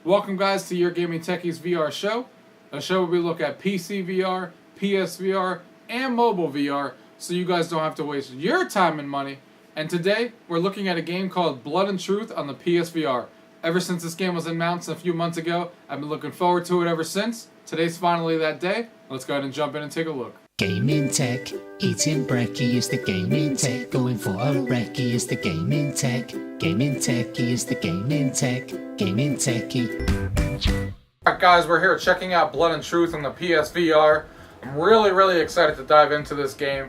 Welcome guys to UrGamingTechie's VR show, a show where we look at PC VR, PSVR, and mobile VR, so you guys don't have to waste your time and money. And today, we're looking at a game called Blood and Truth on the PSVR. Ever since this game was announced a few months ago, I've been looking forward to it ever since. Today's finally that day. Let's go ahead and jump in and take a look. Gaming tech, eating brekkie is the gaming tech, going for a recce is the gaming tech, gaming techie is the gaming tech, gaming techie. Alright guys, we're here checking out Blood and Truth on the PSVR. I'm really excited to dive into this game.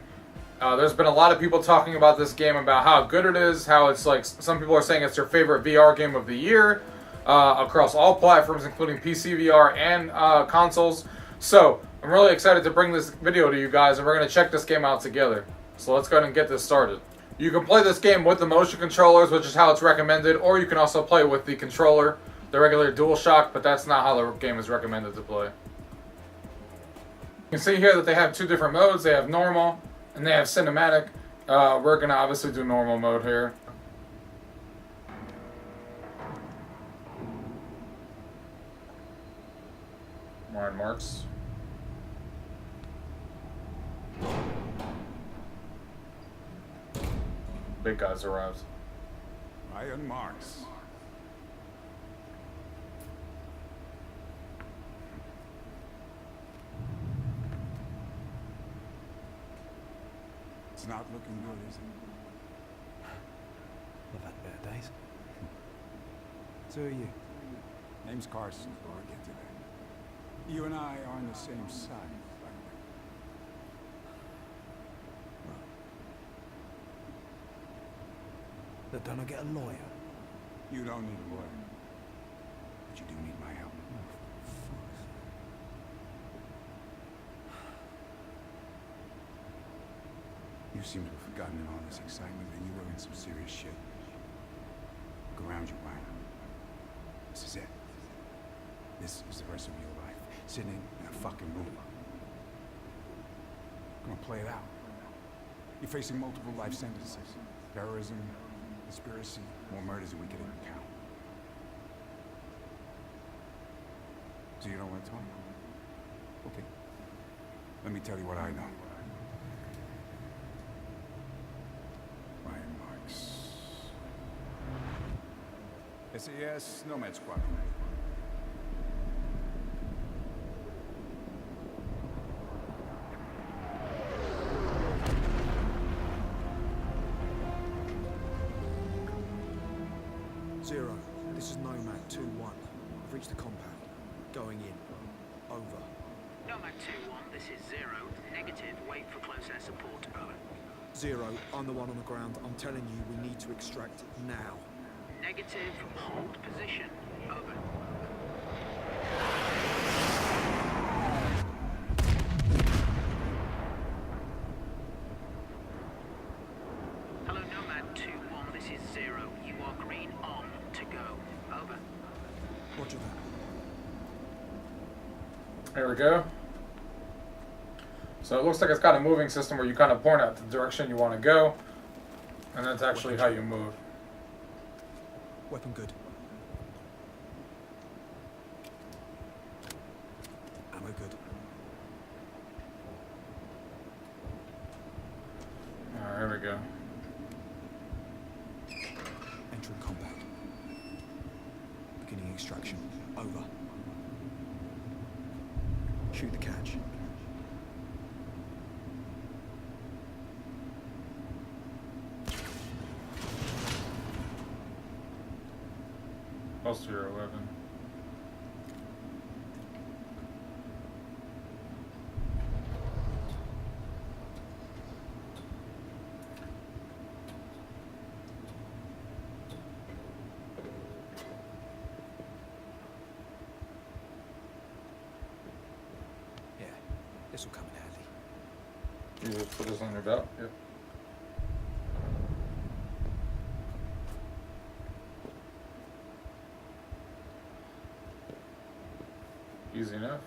There's been a lot of people talking about this game, about how good it is, how it's like, some people are saying it's their favorite VR game of the year, across all platforms including PC VR and consoles. So, I'm really excited to bring this video to you guys, and we're going to check this game out together. So let's go ahead and get this started. You can play this game with the motion controllers, which is how it's recommended, or you can also play with the controller, the regular DualShock, but that's not how the game is recommended to play. You can see here that they have two different modes. They have normal, and they have cinematic. We're going to obviously do normal mode here. Warren Marks. Big guys arrived. Iron Marks. It's not looking good, is it? I've had better days. So are you. Name's Carson, before I get to that. You and I are on the same side, by the way. Look, don't I get a lawyer? You don't need a lawyer. But you do need my help. You seem to have forgotten in all this excitement that you were in some serious shit. Look around you, Ryan. This is it. This is the rest of your life. Sitting in a fucking room. Come on, play it out. You're facing multiple life sentences. Terrorism, conspiracy, more murders than we could even count. So you don't want to talk? Okay. Let me tell you what I know. Ryan Marks. SAS Nomad Squadron. Zero, this is Nomad 2-1. I've reached the compound. Going in. Over. Nomad 2-1, this is Zero. Negative, wait for close air support. Over. Zero, I'm the one on the ground. I'm telling you, we need to extract now. Negative, hold position. Over. Hello, Nomad 2-1, this is Zero. You are green on to go. Over. Roger that. There we go. So it looks like it's got a moving system where you kind of point out the direction you want to go, and that's actually how you move. Weapon good. Ammo good. Alright, here we go. Entering compound. Beginning extraction. Over. Shoot the catch. Holster your weapon. Yeah, this will come in handy. You just put this on your belt? Yep. Easy enough.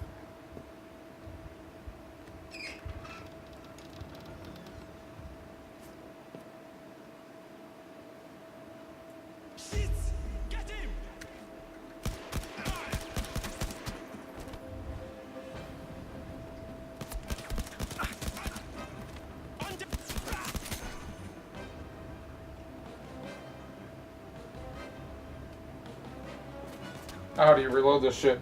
Shit! Get him! How do you reload this shit?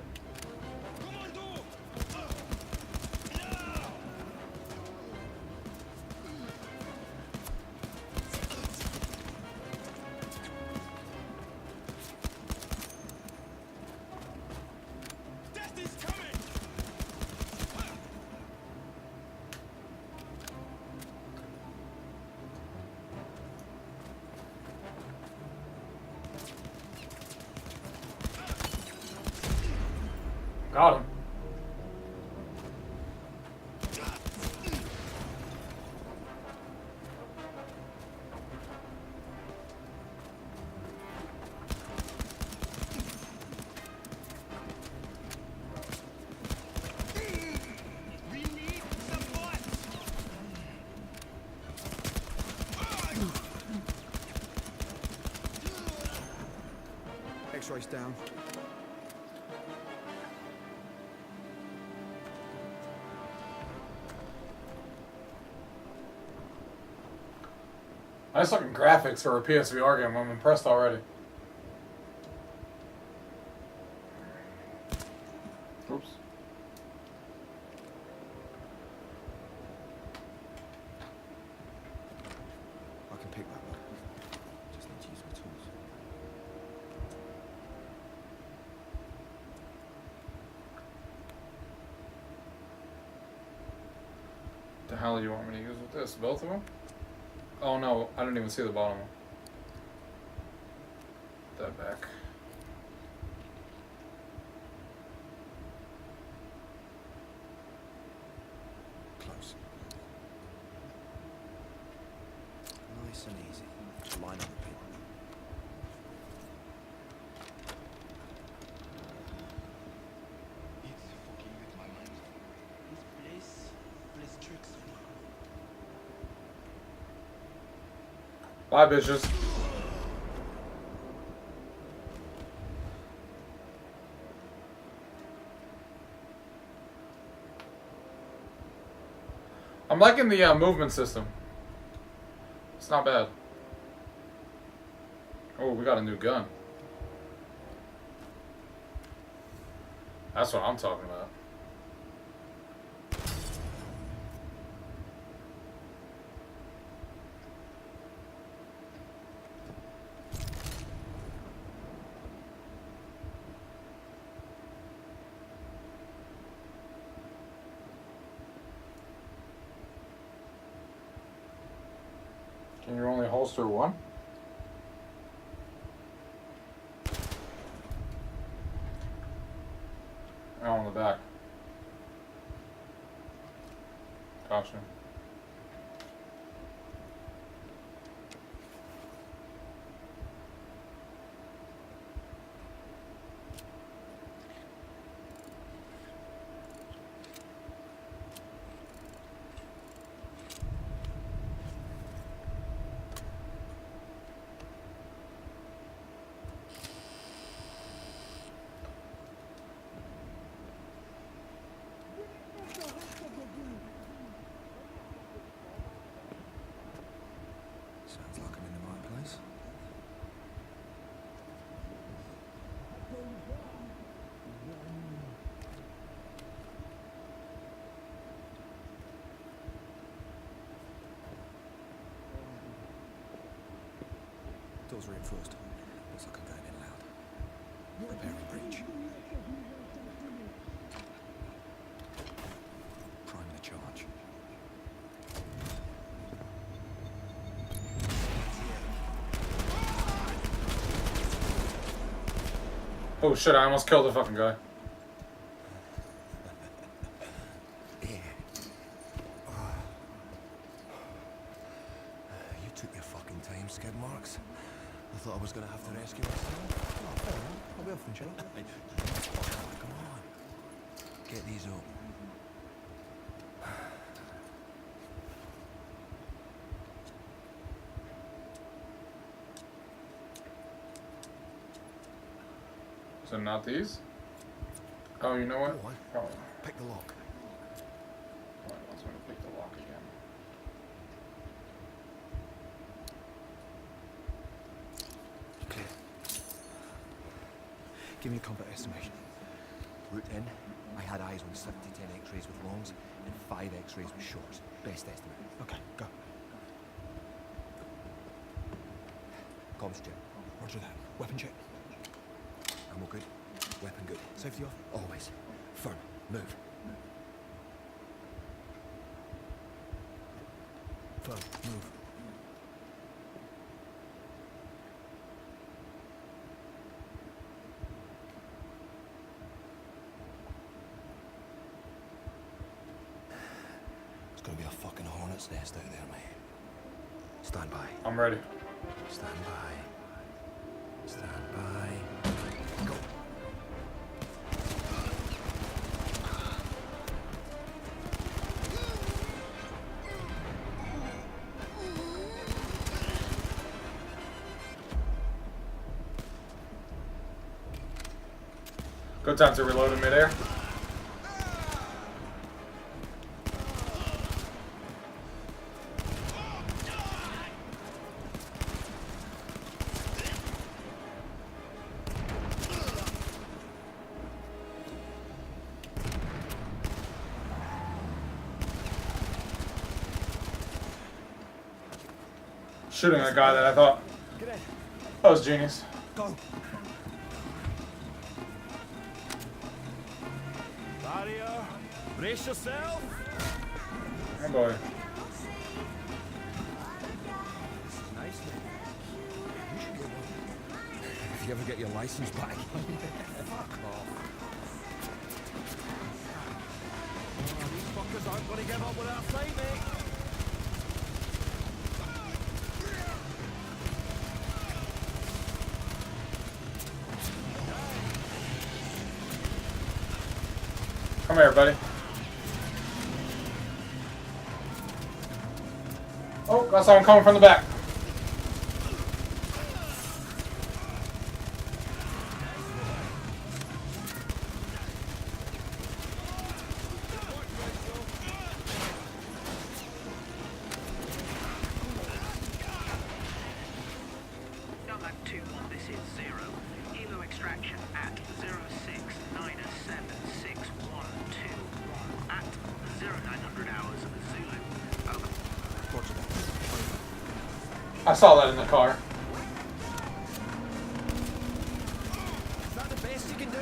Got him. X-rays down. Nice looking graphics for a PSVR game. I'm impressed already. Oops. I can pick that up. Just need to use my tools. The hell do you want me to use with this? Both of them? Oh no, I didn't even see the bottom one. Put that back. Close. Nice and easy. Line up a bit. It's fucking with my mind. This place plays tricks on me. Bye, bitches. I'm liking the movement system. It's not bad. Oh, we got a new gun. That's what I'm talking about. Can you only holster one? Oh, on the back. Gotcha. Sounds like I'm in the right place. Doors reinforced. Looks like I'm going in loud. Preparing breach. Prime the charge. Oh shit, I almost killed the fucking guy. Yeah. You took your fucking time, skid marks. I thought I was gonna have to rescue myself. Oh, fair enough. I'll be off then, shall I? Come on. Get these up. So not these? Oh, you know what? Go on. Oh, Pick the lock. I was going to pick the lock again. Clear. Give me a combat estimation. Route in, I had eyes on 7 to 10 X-rays with longs and 5 X-rays with shorts. Best estimate. Okay, go. Comms check. Roger that. Weapon check. Ammo good. Weapon good. Safety off. Always. Firm. Move. Firm. Move. It's gonna be a fucking hornet's nest out there, mate. Stand by. I'm ready. Stand by. Stand by. Go. Good time to reload in midair. Shooting a guy that I thought that was genius. Go. Barrier. Brace yourself. Oh boy. Nice, man. You should get one. If you ever get your license back. Fuck off. Oh, these fuckers aren't going to give up without a fight, mate. Come here, buddy. Oh, got someone coming from the back. Nomad 2-1, this is 0. Elo extraction at 06976121 at 0900 hours Zulu. Over. I saw that in the car. Is that the best you can do?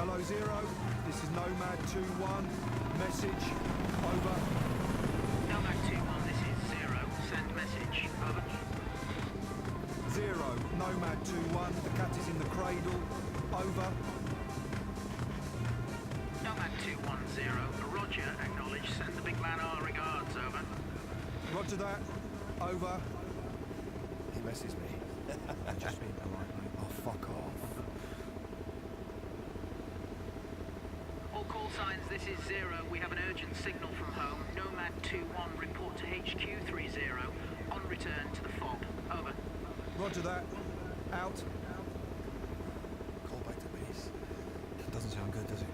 Hello, Zero. This is Nomad 2-1. Message. Over. Nomad 2-1, this is 0. Send message. Over. Zero. Nomad 2-1. The cat is in the cradle. Over. Nomad 210. Roger, acknowledge. Send the big man our regards. Over. Roger that. Over. He misses me. I'm just being polite, mate. Oh, fuck off. All call signs, this is 0. We have an urgent signal from home. Nomad 2-1, report to HQ 30. On return to the FOB. Over. Roger that. Out. Call back to base. Doesn't sound good, does it?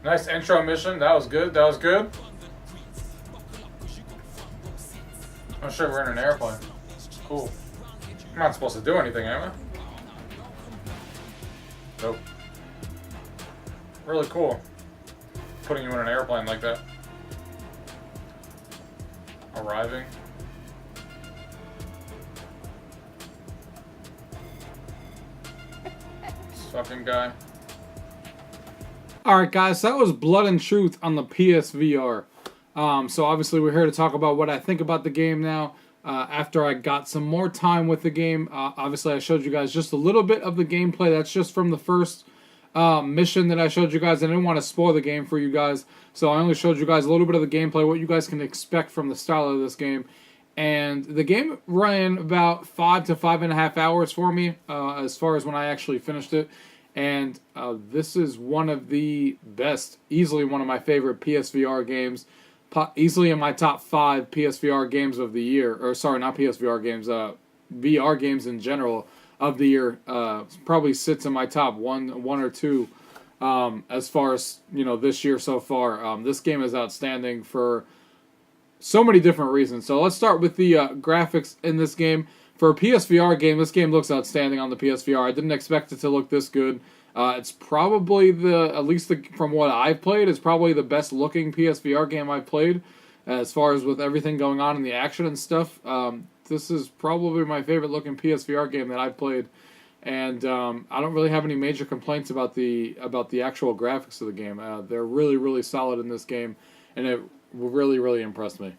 Nice intro mission. That was good. That was good. I'm sure we're in an airplane. Cool. I'm not supposed to do anything, am I? Nope. Really cool. Putting you in an airplane like that. Arriving. This fucking guy. Alright guys, so that was Blood and Truth on the PSVR. So obviously we're here to talk about what I think about the game now. After I got some more time with the game, obviously I showed you guys just a little bit of the gameplay. That's just from the first mission that I showed you guys. I didn't want to spoil the game for you guys, so I only showed you guys a little bit of the gameplay, what you guys can expect from the style of this game. And the game ran about 5 to 5.5 hours for me, as far as when I actually finished it. And this is one of the best, easily one of my favorite PSVR games. Easily in my top 5 PSVR games of the year, or sorry, not PSVR games, VR games in general of the year. Probably sits in my top one or two as far as this year so far. This game is outstanding for so many different reasons. So let's start with the graphics in this game. For a PSVR game, this game looks outstanding on the PSVR. I didn't expect it to look this good. It's probably from what I've played, it's probably the best looking PSVR game I've played. As far as with everything going on in the action and stuff, this is probably my favorite looking PSVR game that I've played. And I don't really have any major complaints about the actual graphics of the game. They're really, really solid in this game, and it really, really impressed me.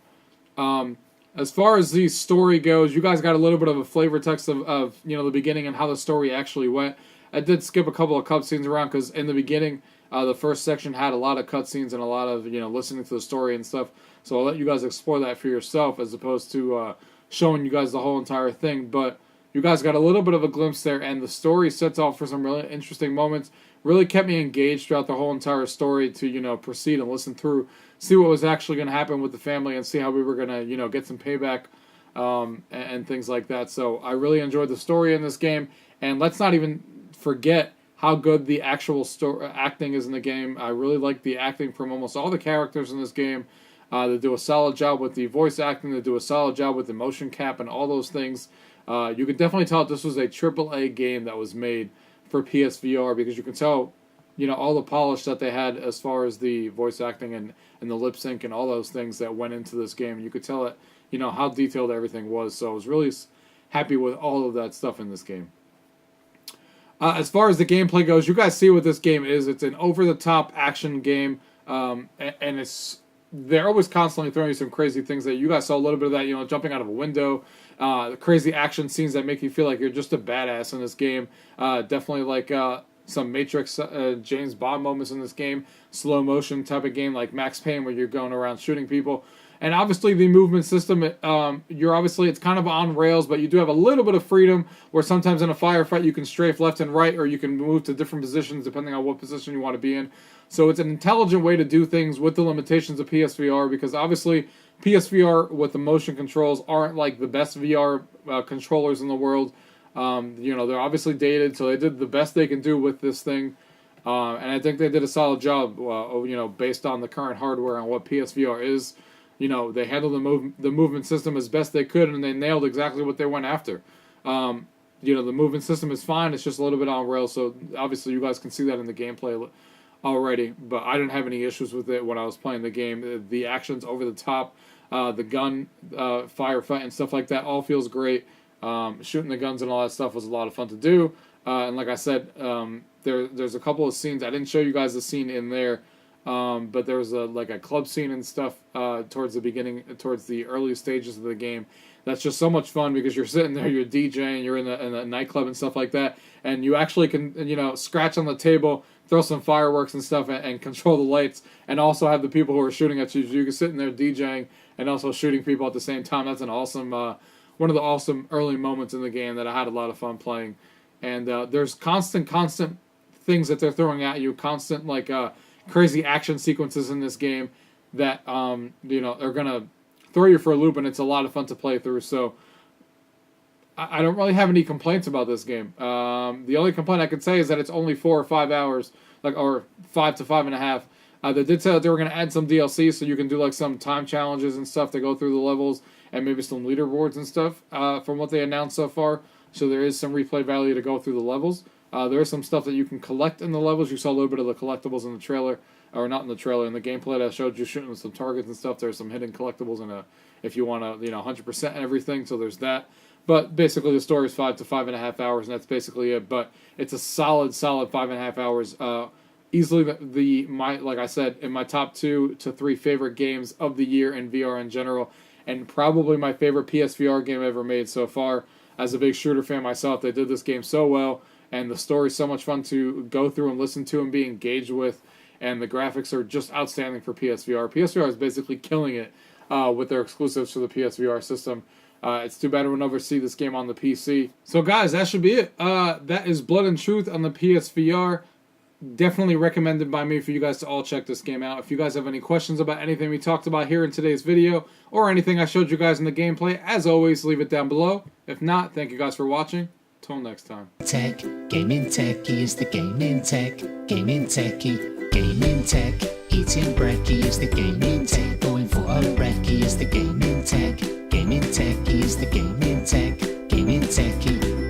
As far as the story goes, you guys got a little bit of a flavor text of the beginning and how the story actually went. I did skip a couple of cutscenes around because in the beginning, the first section had a lot of cutscenes and a lot of listening to the story and stuff. So I'll let you guys explore that for yourself as opposed to showing you guys the whole entire thing. But you guys got a little bit of a glimpse there, and the story sets off for some really interesting moments. Really kept me engaged throughout the whole entire story to proceed and listen through, see what was actually going to happen with the family, and see how we were going to get some payback and things like that. So I really enjoyed the story in this game, and let's not even forget how good the actual acting is in the game. I really like the acting from almost all the characters in this game. They do a solid job with the voice acting. They do a solid job with the motion cap and all those things. You can definitely tell this was a AAA game that was made for PSVR because you can tell, all the polish that they had as far as the voice acting and the lip sync and all those things that went into this game. You could tell it, how detailed everything was. So I was really happy with all of that stuff in this game. As far as the gameplay goes, you guys see what this game is. It's an over-the-top action game, and they're always constantly throwing you some crazy things that you guys saw a little bit of that, jumping out of a window, the crazy action scenes that make you feel like you're just a badass in this game. Definitely like some Matrix, James Bond moments in this game, slow motion type of game like Max Payne where you're going around shooting people. And obviously the movement system, it's kind of on rails, but you do have a little bit of freedom where sometimes in a firefight you can strafe left and right, or you can move to different positions depending on what position you want to be in. So it's an intelligent way to do things with the limitations of PSVR, because obviously PSVR with the motion controls aren't like the best VR controllers in the world. They're obviously dated, so they did the best they can do with this thing. And I think they did a solid job, based on the current hardware and what PSVR is. They handled the movement system as best they could, and they nailed exactly what they went after. The movement system is fine. It's just a little bit on rails, so obviously you guys can see that in the gameplay already. But I didn't have any issues with it when I was playing the game. The action's over the top. The gun firefight and stuff like that all feels great. Shooting the guns and all that stuff was a lot of fun to do. And like I said, there's a couple of scenes. I didn't show you guys the scene in there. But there was a club scene and stuff towards the beginning, towards the early stages of the game. That's just so much fun because you're sitting there, you're DJing, you're in a nightclub and stuff like that, and you actually can scratch on the table, throw some fireworks and stuff, and control the lights, and also have the people who are shooting at you. So you can sit in there DJing and also shooting people at the same time. That's an awesome, one of the awesome early moments in the game that I had a lot of fun playing. And there's constant things that they're throwing at you, constant crazy action sequences in this game that are gonna throw you for a loop, and it's a lot of fun to play through. So I don't really have any complaints about this game. The only complaint I could say is that it's only 4 or 5 hours, or 5 to 5.5. They did say that they were going to add some DLC, so you can do like some time challenges and stuff to go through the levels, and maybe some leaderboards and stuff from what they announced so far. So there is some replay value to go through the levels. There is some stuff that you can collect in the levels. You saw a little bit of the collectibles in the trailer, or not in the trailer, in the gameplay that I showed you shooting some targets and stuff. There's some hidden collectibles in if you want to, 100% and everything. So there's that. But basically the story is 5 to 5.5 hours, and that's basically it. But it's a solid 5.5 hours. Easily like I said, in my top 2 to 3 favorite games of the year in VR in general, and probably my favorite PSVR game ever made so far. As a big shooter fan myself, they did this game so well, and the story's so much fun to go through and listen to and be engaged with, and the graphics are just outstanding for PSVR. PSVR is basically killing it with their exclusives for the PSVR system. It's too bad we'll never see this game on the PC. So guys, that should be it. That is Blood and Truth on the PSVR. Definitely recommended by me for you guys to all check this game out. If you guys have any questions about anything we talked about here in today's video, or anything I showed you guys in the gameplay, as always, leave it down below. If not, thank you guys for watching. Till next time. Tech, gaming techie is the gaming tech, gaming techie, gaming tech. Eating brekkie is the gaming tech, going for a recce is the gaming tech, gaming techie is the gaming tech, gaming techie.